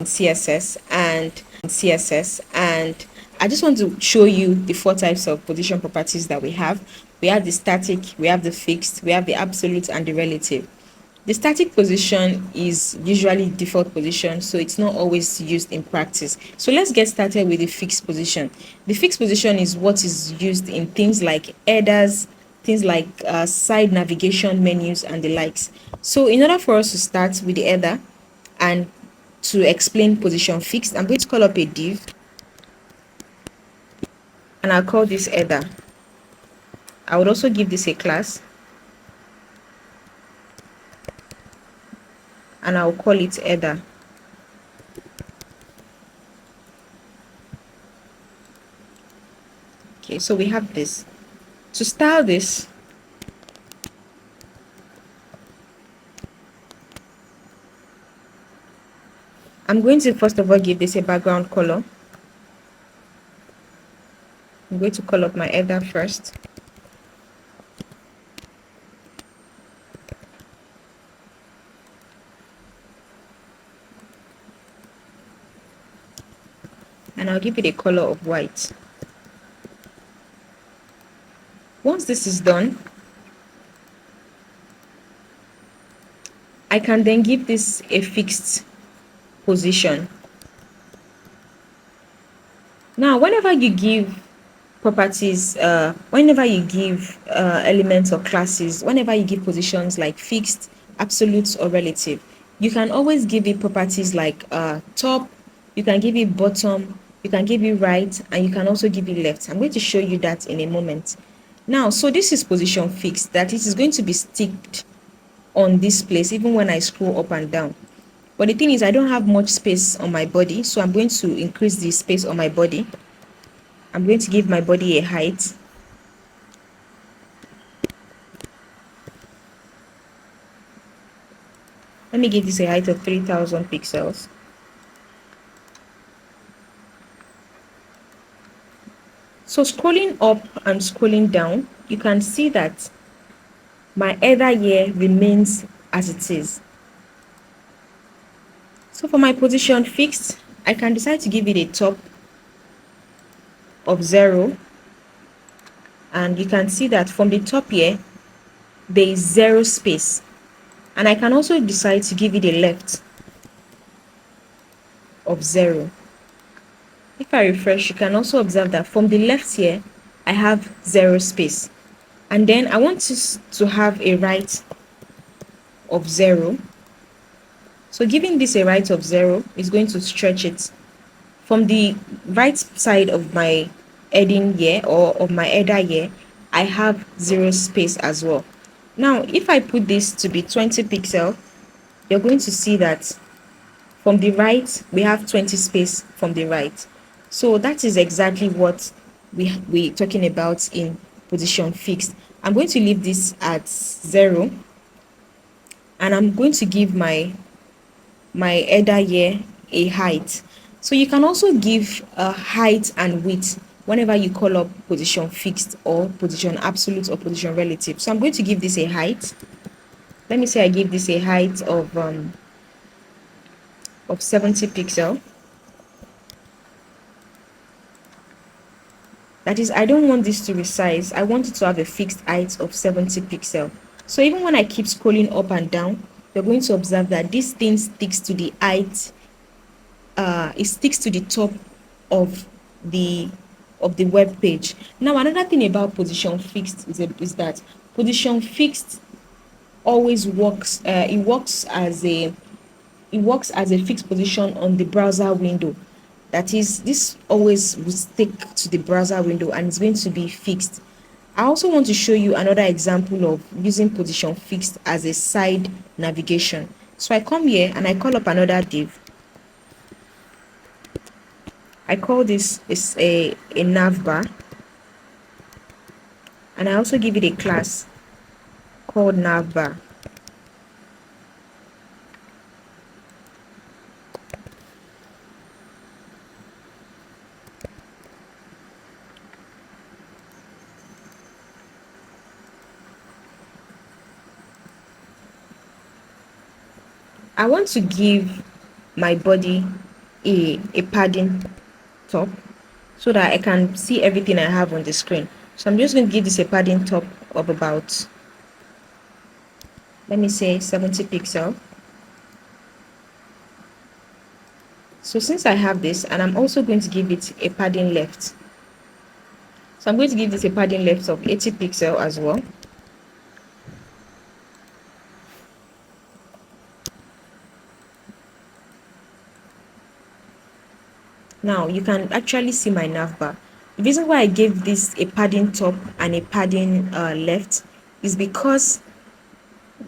CSS, and I just want to show you the four types of position properties that we have. We have the static, we have the fixed, we have the absolute, and the relative. The static position is usually default position, so it's not always used in practice. So let's get started with the fixed position. The fixed position is what is used in things like headers, things like side navigation menus, and the likes. So in order for us to start with the header and to explain position fixed, I'm going to call up a div, and I'll call this header. I would also give this a class, and I'll call it header. Okay, so we have this. To style this, I'm going to first of all give this a background color. I'm going to call up my header first. And I'll give it a color of white. Once this is done, I can then give this a fixed position. Now, whenever you give properties, whenever you give elements or classes, whenever you give positions like fixed, absolute, or relative, you can always give it properties like top, you can give it bottom, you can give it right, and you can also give it left. I'm going to show you that in a moment. Now, so this is position fixed, that it is going to be sticked on this place even when I scroll up and down. But the thing is, I don't have much space on my body, so I'm going to increase the space on my body. I'm going to give my body a height. Let me give this a height of 3000 pixels. So scrolling up and scrolling down, you can see that my header here remains as it is. So for my position fixed, I can decide to give it a top of 0. And you can see that from the top here, there is 0 space. And I can also decide to give it a left of 0. If I refresh, you can also observe that from the left here, I have 0 space. And then I want to have a right of 0. So giving this a right of 0 is going to stretch it. From the right side of my heading here, or of my header here, I have 0 space as well. Now, if I put this to be 20 pixels, you're going to see that from the right, we have 20 space from the right. So that is exactly what we're talking about in position fixed. I'm going to leave this at 0, and I'm going to give my header here a height. So you can also give a height and width whenever you call up position fixed or position absolute or position relative. So I'm going to give this a height. Let me say I give this a height of 70 pixel. That is, I don't want this to resize. I want it to have a fixed height of 70 pixel. So even when I keep scrolling up and down, you're going to observe that this thing sticks to the height. It sticks to the top of the web page. Now, another thing about position fixed is that position fixed always works. It works as a fixed position on the browser window. That is, this always will stick to the browser window and it's going to be fixed. I also want to show you another example of using position fixed as a side navigation. So I come here and I call up another div. I call this is a nav bar, and I also give it a class called nav bar. I want to give my body a padding top so that I can see everything I have on the screen. So I'm just going to give this a padding top of about, let me say 70 pixel. So since I have this, and I'm also going to give it a padding left. So I'm going to give this a padding left of 80 pixel as well. Now you can actually see my navbar. The reason why I gave this a padding top and a padding left is because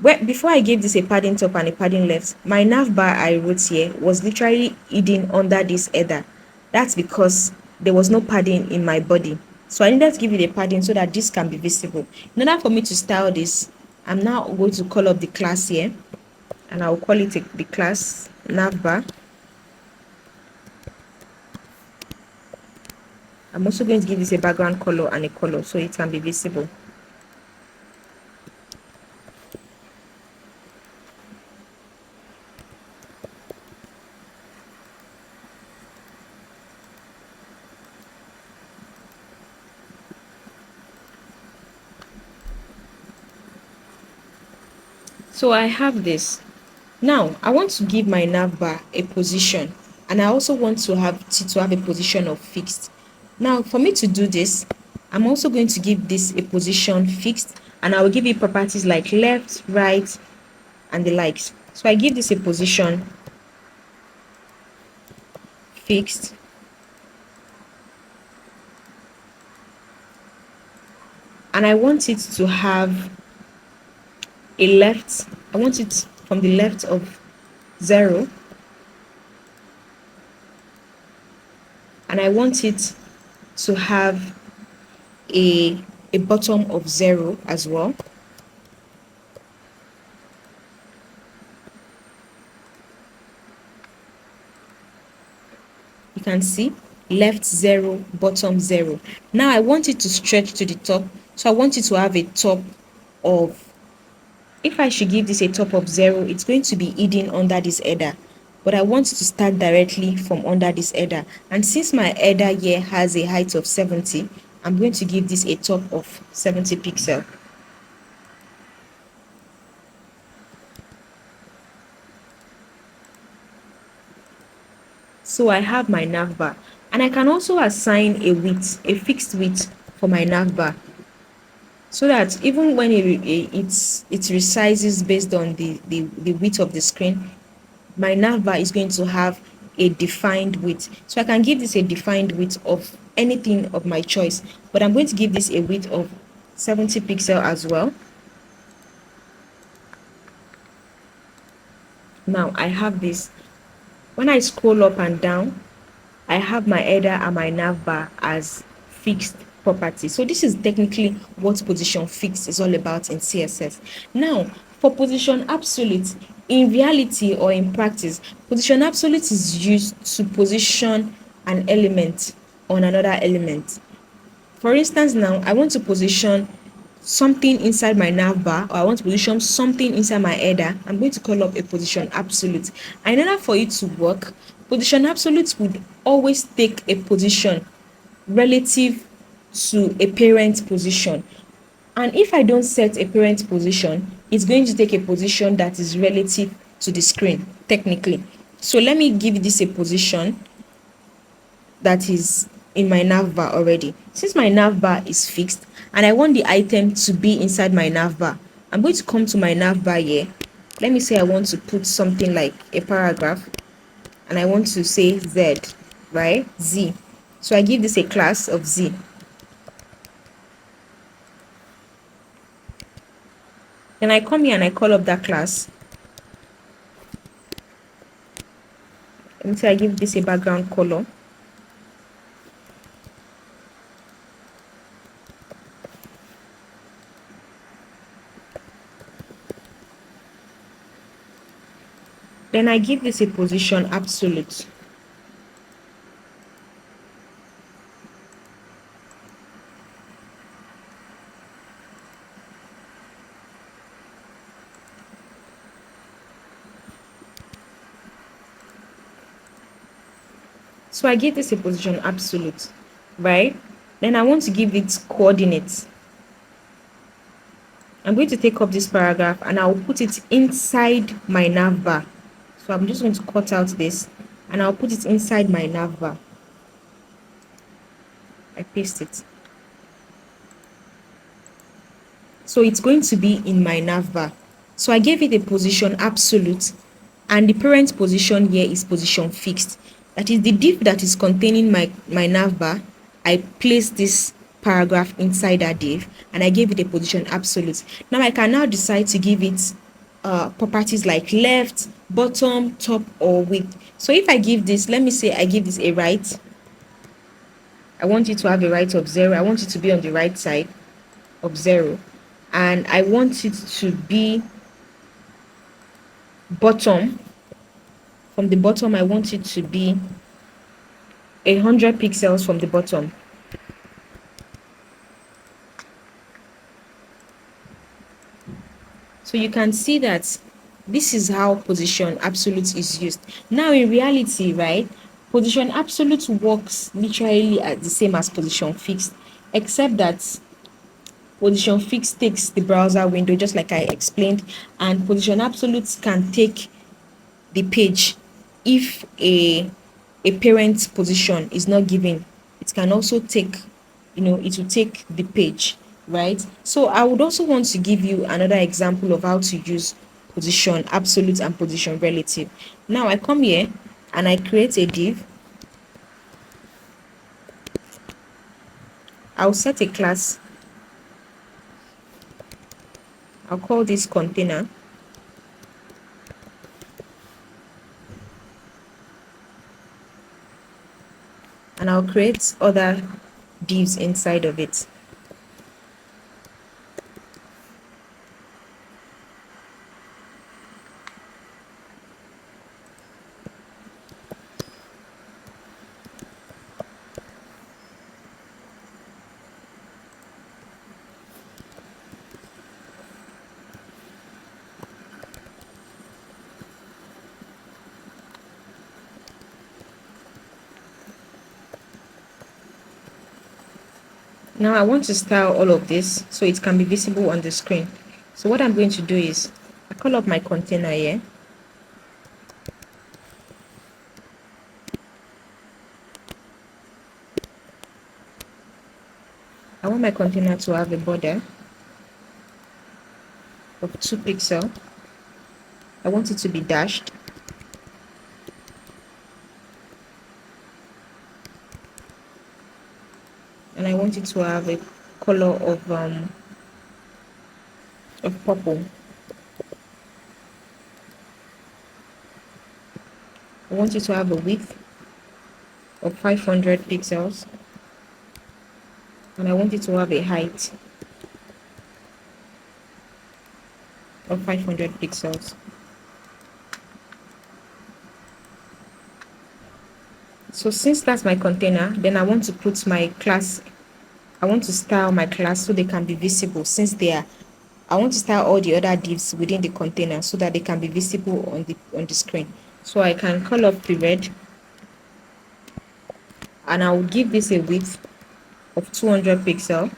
before I gave this a padding top and a padding left, my navbar I wrote here was literally hidden under this header. That's because there was no padding in my body. So I needed to give it a padding so that this can be visible. In order for me to style this, I'm now going to call up the class here, and I'll call it the class navbar. I'm also going to give this a background color and a color so it can be visible. So I have this. Now I want to give my navbar a position, and I also want to have a position of fixed. Now for me to do this, I'm also going to give this a position fixed, and I will give it properties like left, right, and the likes. So I give this a position fixed, and I want it to have a left. I want it from the left of 0, and I want it to have a bottom of 0 as well. You can see left 0, bottom 0. Now I want it to stretch to the top, so I want it to have a top of, if I should give this a top of 0, it's going to be hidden under this header, but I want it to start directly from under this header. And since my header here has a height of 70, I'm going to give this a top of 70 pixel. So I have my navbar, and I can also assign a width, a fixed width for my navbar, so that even when it resizes based on the width of the screen, my navbar is going to have a defined width. So I can give this a defined width of anything of my choice, but I'm going to give this a width of 70 pixel as well. Now I have this. When I scroll up and down, I have my header and my navbar as fixed property. So this is technically what position fixed is all about in CSS. Now, for position absolute, in reality or in practice, position absolute is used to position an element on another element. For instance, now I want to position something inside my navbar, or I want to position something inside my header. I'm going to call up a position absolute. And in order for it to work, position absolute would always take a position relative to a parent position. And if I don't set a parent position, it's going to take a position that is relative to the screen, technically. So let me give this a position that is in my navbar already. Since my navbar is fixed and I want the item to be inside my navbar, I'm going to come to my navbar here. Let me say I want to put something like a paragraph, and I want to say Z, right? Z. So I give this a class of Z. Then I come here and I call up that class. Let me say I give this a background color. Then I give this a position absolute. So I give this a position absolute, right? Then I want to give it coordinates. I'm going to take up this paragraph and I'll put it inside my nav bar. So I'm just going to cut out this and I'll put it inside my nav bar. I paste it. So it's going to be in my nav bar. So I gave it a position absolute and the parent position here is position fixed. That is the div that is containing my nav bar. I placed this paragraph inside that div and I gave it a position absolute. Now I can now decide to give it properties like left, bottom, top, or width. So if I give this, let me say I give this a right. I want it to have a right of 0. I want it to be on the right side of 0. And I want it to be bottom. From the bottom, I want it to be 100 pixels from the bottom. So you can see that this is how position absolute is used. Now in reality, right, position absolute works literally as the same as position fixed, except that position fixed takes the browser window, just like I explained, and position absolute can take the page if a parent position is not given. It can also take, it will take the page, right? So I would also want to give you another example of how to use position absolute and position relative. Now I come here and I create a div. I'll set a class. I'll call this container. And I'll create other divs inside of it. Now I want to style all of this so it can be visible on the screen. So what I'm going to do is I call up my container here. I want my container to have a border of 2 pixels. I want it to be dashed. And I want it to have a color of purple. I want it to have a width of 500 pixels. And I want it to have a height of 500 pixels. So since that's my container, then I want to put my class, I want to style my class so they can be visible since they are, I want to style all the other divs within the container so that they can be visible on the screen. So I can call up the red and I will give this a width of 200 pixels.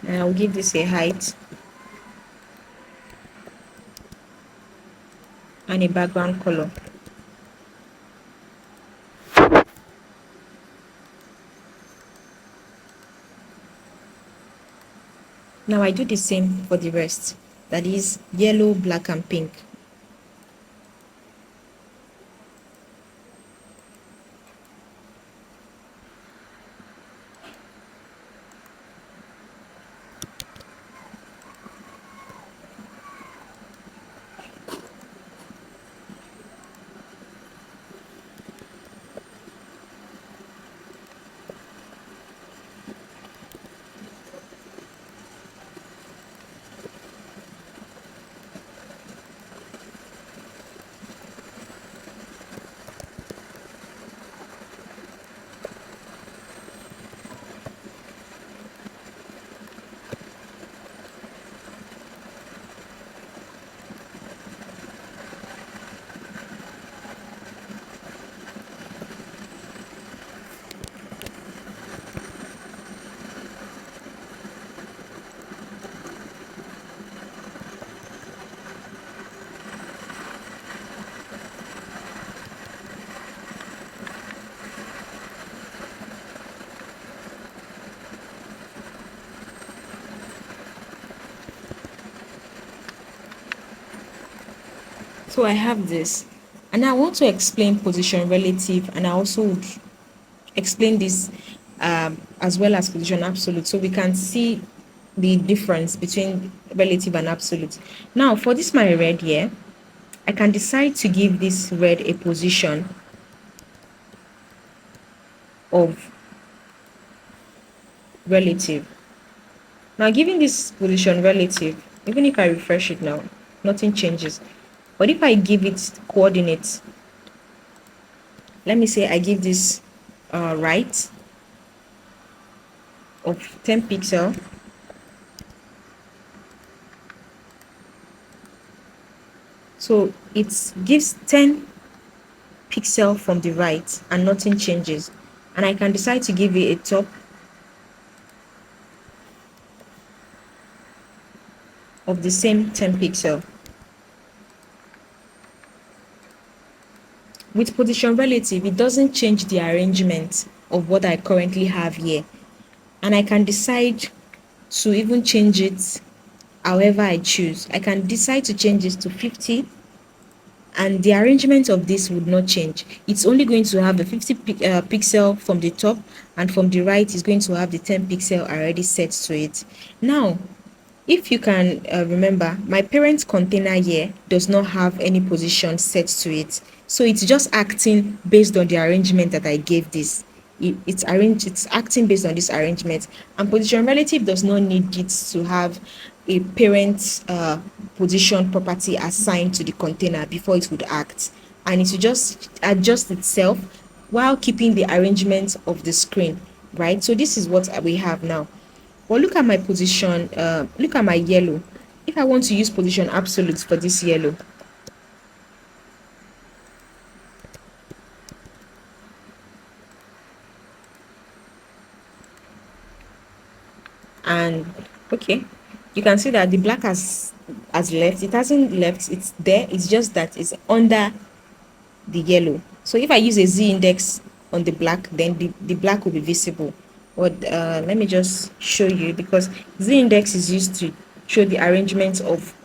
And I will give this a height and a background color. Now I do the same for the rest, that is yellow, black and pink. So I have this, and I want to explain position relative, and I also would explain this as well as position absolute, so we can see the difference between relative and absolute. Now for this my red here, I can decide to give this red a position of relative. Now giving this position relative, even if I refresh it now, nothing changes. But if I give it coordinates, let me say I give this right of 10 pixel, so it gives 10 pixel from the right and nothing changes. And I can decide to give it a top of the same 10 pixel. With position relative, it doesn't change the arrangement of what I currently have here, and I can decide to even change it however I choose. I can decide to change this to 50, and the arrangement of this would not change. It's only going to have a 50 pixel from the top, and from the right is going to have the 10 pixel already set to it. Now if you can remember, my parent container here does not have any position set to it, so it's just acting based on the arrangement that I gave this. It's acting based on this arrangement, and position relative does not need it to have a parent position property assigned to the container before it would act, and it will just adjust itself while keeping the arrangement of the screen, right? So this is what we have now. But look at my position, look at my yellow. If I want to use position absolute for this yellow, and okay, you can see that the black has left. It hasn't left, it's there, it's just that it's under the yellow. So if I use a Z index on the black, then the black will be visible. But let me just show you, because Z index is used to show the arrangement of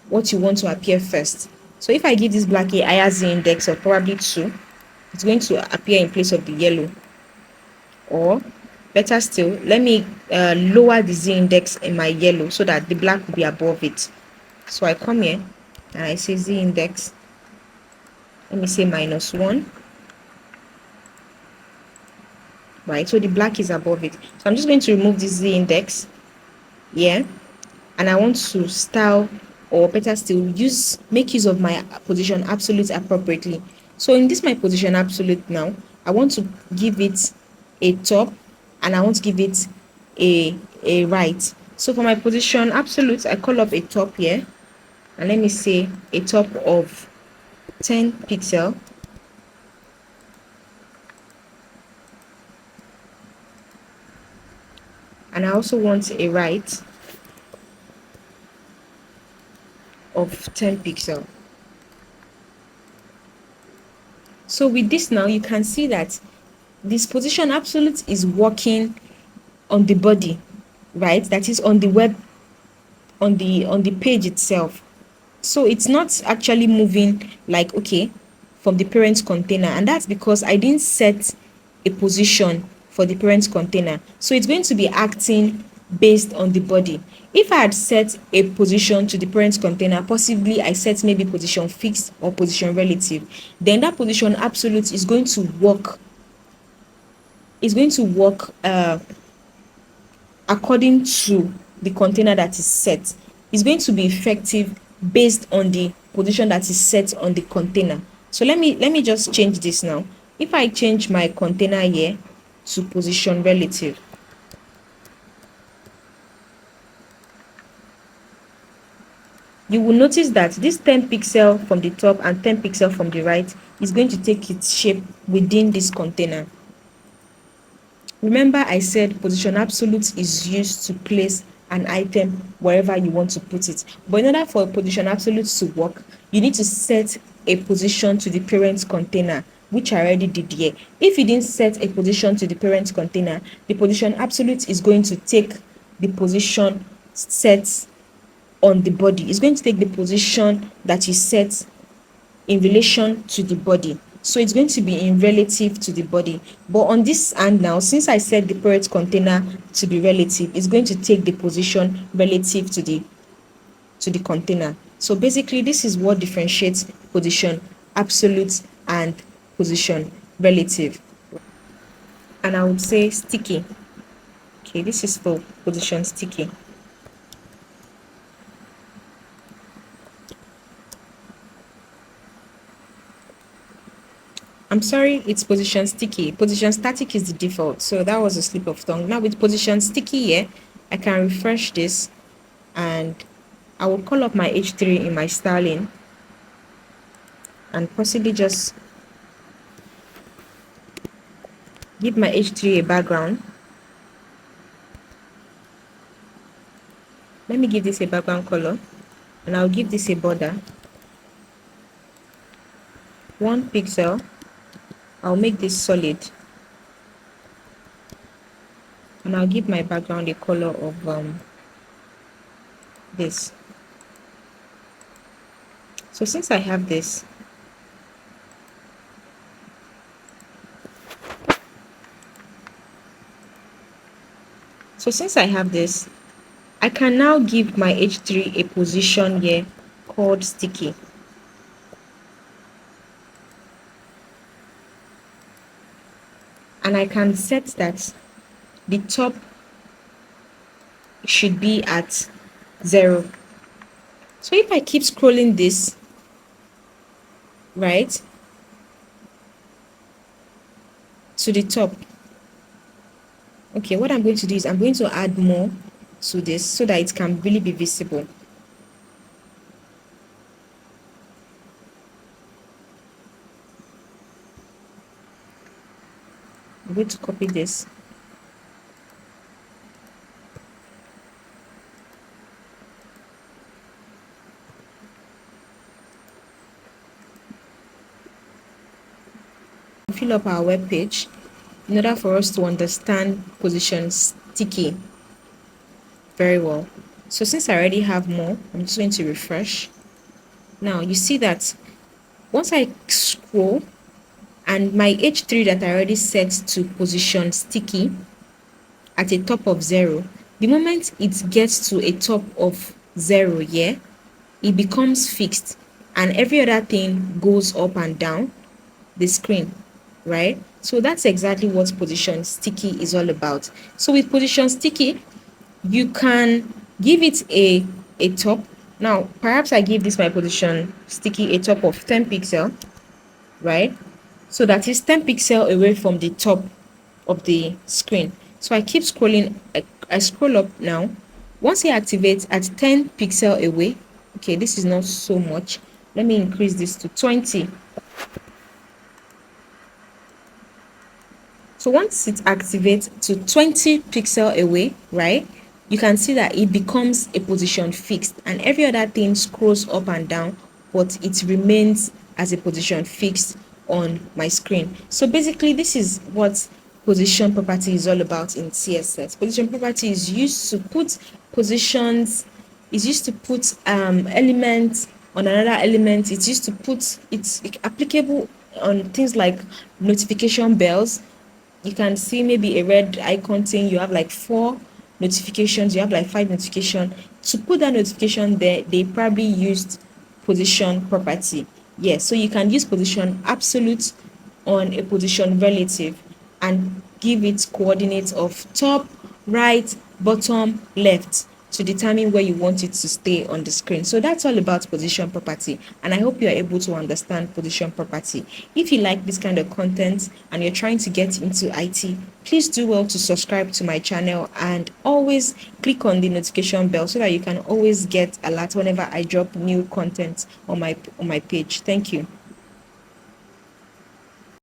what you want to appear first. So if I give this black a higher Z index of probably 2, it's going to appear in place of the yellow. Or better still, let me lower the Z index in my yellow so that the black will be above it. So I come here and I say Z index, let me say -1, right? So the black is above it. So I'm just going to remove this Z index here, and I want to style, or better still, make use of my position absolute appropriately. So in this my position absolute now, I want to give it a top, and I want to give it a right. So for my position absolute, I call up a top here, and let me say a top of 10 pixel, and I also want a right of 10 pixel. So with this now, you can see that this position absolute is working on the body, right? That is on the web, on the page itself. So it's not actually moving like, okay, from the parent container, and that's because I didn't set a position for the parent container. So it's going to be acting based on the body. If I had set a position to the parent container, possibly I set maybe position fixed or position relative, then that position absolute is going to work, according to the container that is set. It's going to be effective based on the position that is set on the container. So let me just change this now. If I change my container here to position relative, you will notice that this 10 pixel from the top and 10 pixel from the right is going to take its shape within this container. Remember, I said position absolute is used to place an item wherever you want to put it. But in order for a position absolute to work, you need to set a position to the parent container, which I already did here. If you didn't set a position to the parent container, the position absolute is going to take the position set on the body. It's going to take the position that you set in relation to the body. So it's going to be in relative to the body. But on this hand now, since I set the parent container to be relative, it's going to take the position relative to the container. So basically, this is what differentiates position absolute and position relative. And I would say sticky. Okay, this is for position sticky. I'm sorry, it's position sticky. Position static is the default. So that was a slip of tongue. Now with position sticky here, I can refresh this and I will call up my H3 in my styling and possibly just give my H3 a background. Let me give this a background color and I'll give this a border. 1 pixel. I'll make this solid and I'll give my background a color of this. So since I have this, I can now give my H3 a position here called sticky. And I can set that the top should be at 0. So if I keep scrolling this, right, to the top, okay, what I'm going to do is I'm going to add more to this so that it can really be visible. I'm going to copy this. Fill up our web page in order for us to understand position sticky very well. So since I already have more, I'm just going to refresh. Now you see that once I scroll and my H3 that I already set to position sticky at a top of 0, the moment it gets to a top of 0 here, it becomes fixed and every other thing goes up and down the screen, right? So that's exactly what position sticky is all about. So with position sticky, you can give it a top. Now perhaps I give this my position sticky a top of 10 pixel, right? So that is 10 pixel away from the top of the screen. So I keep scrolling. I scroll up now. Once it activates at 10 pixel away, okay, this is not so much. Let me increase this to 20. So once it activates to 20 pixel away, right, you can see that it becomes a position fixed and every other thing scrolls up and down, but it remains as a position fixed on my screen. So basically, this is what position property is all about in CSS. Position property is used to put positions, is used to put elements on another element. It's used to put, it's applicable on things like notification bells. You can see maybe a red icon saying you have like 4 notifications, you have like 5 notifications. To put that notification there, they probably used position property. Yes, so you can use position absolute on a position relative and give it coordinates of top, right, bottom, left to determine where you want it to stay on the screen. So that's all about position property, and I hope you are able to understand position property. If you like this kind of content and you're trying to get into IT, please do well to subscribe to my channel and always click on the notification bell so that you can always get alert whenever I drop new content on my page. Thank you.